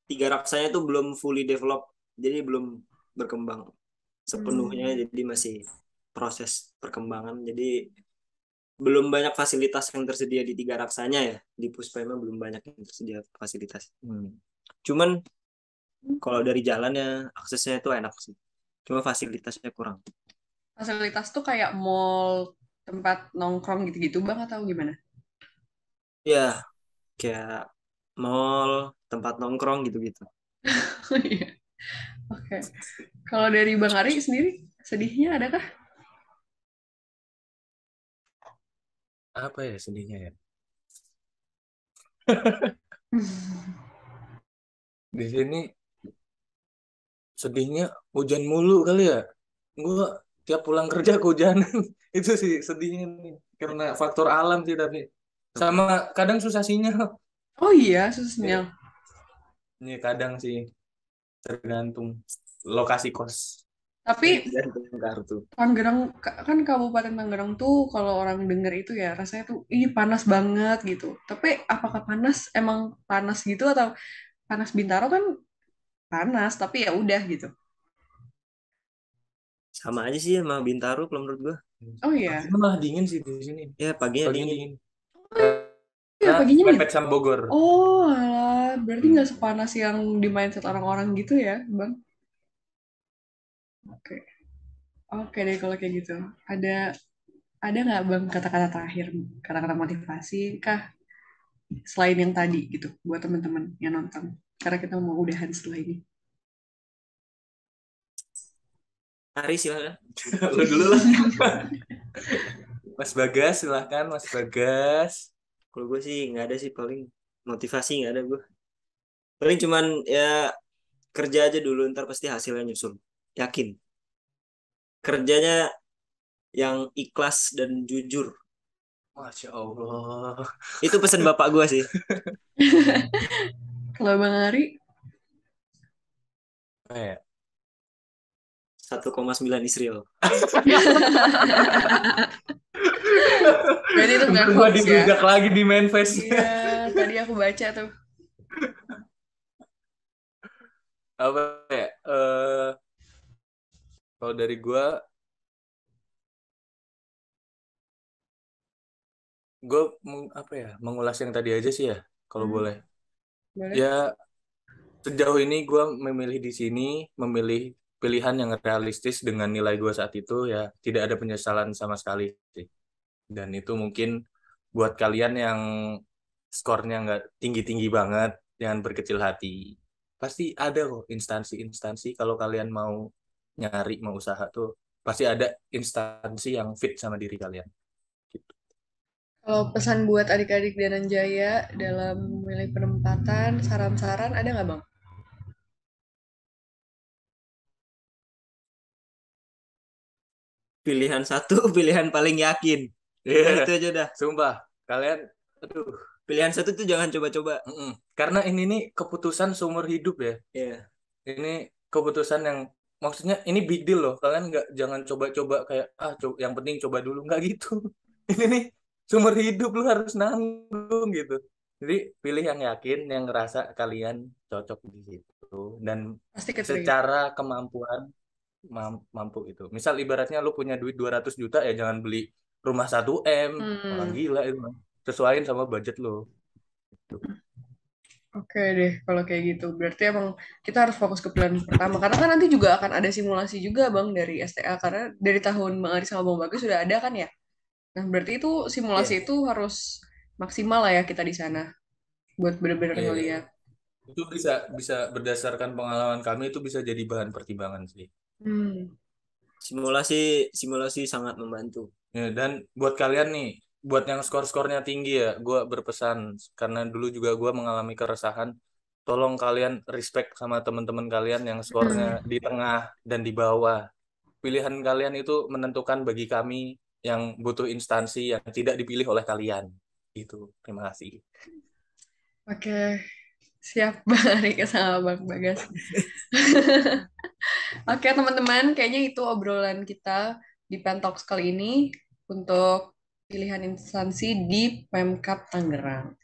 S3: tiga raksanya itu belum fully develop. Jadi belum berkembang sepenuhnya.
S1: Hmm.
S3: Jadi masih proses perkembangan. Jadi belum banyak fasilitas yang tersedia di tiga raksanya ya. Di Puspema belum banyak yang tersedia fasilitas. Cuman kalau dari jalannya aksesnya itu enak sih. Cuma fasilitasnya kurang.
S1: Fasilitas tuh kayak mall, tempat nongkrong gitu-gitu Bang atau gimana?
S3: Ya, kayak mall, tempat nongkrong gitu-gitu.
S1: Oh iya. Oke. Kalau dari Bang Ari sendiri, sedihnya adakah?
S2: Apa ya sedihnya ya? Di sini sedihnya hujan mulu kali ya. Gua tiap pulang kerja kehujanan. Itu sih sedihnya nih. Karena faktor alam sih tapi. Sama kadang susah sinyal.
S1: Oh iya, susah sinyal.
S2: Ini kadang sih tergantung lokasi kos.
S1: Tapi
S3: Gantung kartu.
S1: Tangerang, kan Kabupaten Tangerang tuh kalau orang denger itu ya rasanya tuh, ih panas banget gitu. Tapi apakah panas, emang panas gitu atau panas Bintaro kan panas, tapi ya udah gitu.
S3: Sama aja sih sama Bintaro kalau menurut gua.
S1: Oh iya,
S2: Paginya malah dingin sih di sini.
S3: Ya paginya
S2: Paginya
S3: dingin.
S2: dingin.
S1: iya
S2: Karena
S1: paginya nih.
S2: mepet sama Bogor.
S1: Oh, alah, berarti
S2: Hmm.
S1: nggak sepanas yang di mindset orang-orang gitu ya, Bang? Oke, oke deh kalau kayak gitu. Ada ada nggak Bang kata-kata terakhir, kata-kata motivasi kah selain yang tadi gitu buat teman-teman yang nonton? Karena kita mau udahan setelah ini.
S3: Hari silakan.
S2: Lu dulu lah. Mas Bagas, silahkan Mas Bagas.
S3: Kalau gue sih nggak ada sih paling motivasi nggak ada gue. Paling cuman ya kerja aja dulu ntar pasti hasilnya nyusul. Yakin. Kerjanya yang ikhlas dan jujur.
S2: Masya Allah.
S3: Itu pesan bapak gue sih.
S1: Kalau Bang Ari,
S3: 1,9 Israel.
S1: berarti itu bukan
S2: Untung gua
S1: hoax ya?
S2: dibujak lagi di manifest.
S1: Iya, tadi aku baca tuh.
S2: Apa ya? Kalau dari gue apa ya? Mengulas yang tadi aja sih ya, kalau
S1: Hmm,
S2: boleh.
S1: boleh.
S2: Ya sejauh ini gue memilih di sini, memilih pilihan yang realistis dengan nilai gue saat itu ya tidak ada penyesalan sama sekali sih. Dan itu mungkin buat kalian yang skornya nggak tinggi-tinggi banget, jangan berkecil hati. Pasti ada kok instansi-instansi kalau kalian mau nyari, mau usaha tuh pasti ada instansi yang fit sama diri kalian. Gitu.
S1: Kalau pesan buat adik-adik Dananjaya dalam memilih penempatan, saran-saran ada nggak Bang?
S3: Pilihan satu, pilihan paling yakin.
S2: Iya,
S3: Nah itu aja udah.
S2: sumpah kalian, aduh,
S3: pilihan satu tuh jangan coba-coba.
S2: Karena ini nih keputusan seumur hidup ya.
S3: Iya.
S2: Ini keputusan yang maksudnya ini big deal loh. Kalian nggak jangan coba-coba kayak yang penting coba dulu nggak gitu. Ini nih seumur hidup lu harus nanggung gitu. Jadi pilih yang yakin, yang ngerasa kalian cocok di situ dan
S1: Pasti keterima.
S2: secara kemampuan mampu gitu. Misal ibaratnya lu punya duit 200 juta ya jangan beli rumah 1 M. Orang
S1: Hmm.
S2: gila itu. Sesuaiin sama budget lu.
S1: Oke deh, kalau kayak gitu. Berarti emang kita harus fokus ke pilihan pertama. Karena kan nanti juga akan ada simulasi juga, Bang, dari STA. Karena dari tahun Bang Ari sama Bang Bagus sudah ada kan ya? Nah, berarti itu simulasi
S3: Iya.
S1: itu harus maksimal lah ya kita di sana. Buat bener-bener
S2: Iya,
S1: ngeliat.
S2: itu bisa bisa berdasarkan pengalaman kami itu bisa jadi bahan pertimbangan sih.
S1: Hmm.
S3: Simulasi simulasi sangat membantu.
S2: Ya, dan buat kalian nih, buat yang skor-skornya tinggi ya, gue berpesan karena dulu juga gue mengalami keresahan. Tolong kalian respect sama teman-teman kalian yang skornya
S1: Hmm.
S2: di tengah dan di bawah. Pilihan kalian itu menentukan bagi kami yang butuh instansi yang tidak dipilih oleh kalian. Itu. Terima kasih.
S1: Oke, siap Bang Ari sama Bang Bagas. Oke, teman-teman, kayaknya itu obrolan kita di Pentalk kali ini untuk pilihan instansi di Pemkab Tangerang.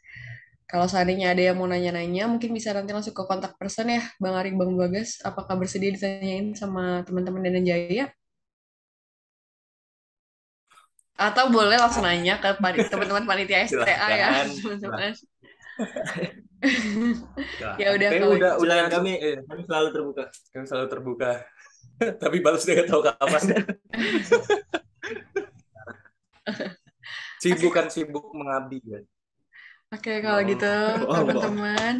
S1: Kalau seandainya ada yang mau nanya-nanya, mungkin bisa nanti langsung ke kontak person ya, Bang Ari, Bang Bagas. Apakah bersedia ditanyain sama teman-teman Dana Jaya? Atau boleh langsung nanya ke teman-teman panitia STA ya,
S2: Silahkan.
S1: teman-teman. Ya
S2: Silahkan.
S1: udah
S2: Kayak
S1: kalau
S2: udah
S3: Silakan, kami
S2: eh,
S3: kami selalu terbuka.
S2: kami selalu terbuka. Tapi balas dia tahu kapan. Sibuk kan sibuk mengabdi kan.
S1: Oke, kalau gitu
S3: Wow, wow.
S1: teman-teman,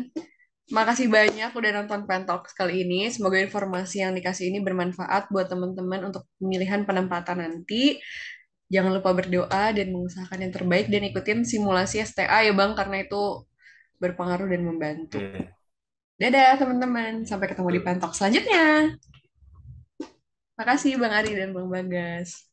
S1: makasih banyak udah nonton Pentalk kali ini. Semoga informasi yang dikasih ini bermanfaat buat teman-teman untuk pemilihan penempatan nanti. Jangan lupa berdoa dan mengusahakan yang terbaik dan ikutin simulasi STA ya Bang, karena itu berpengaruh dan membantu.
S2: Iya.
S1: Dadah teman-teman, sampai ketemu di
S2: Betul.
S1: Pentalk selanjutnya. Makasih Bang Ari dan Bang Bagas.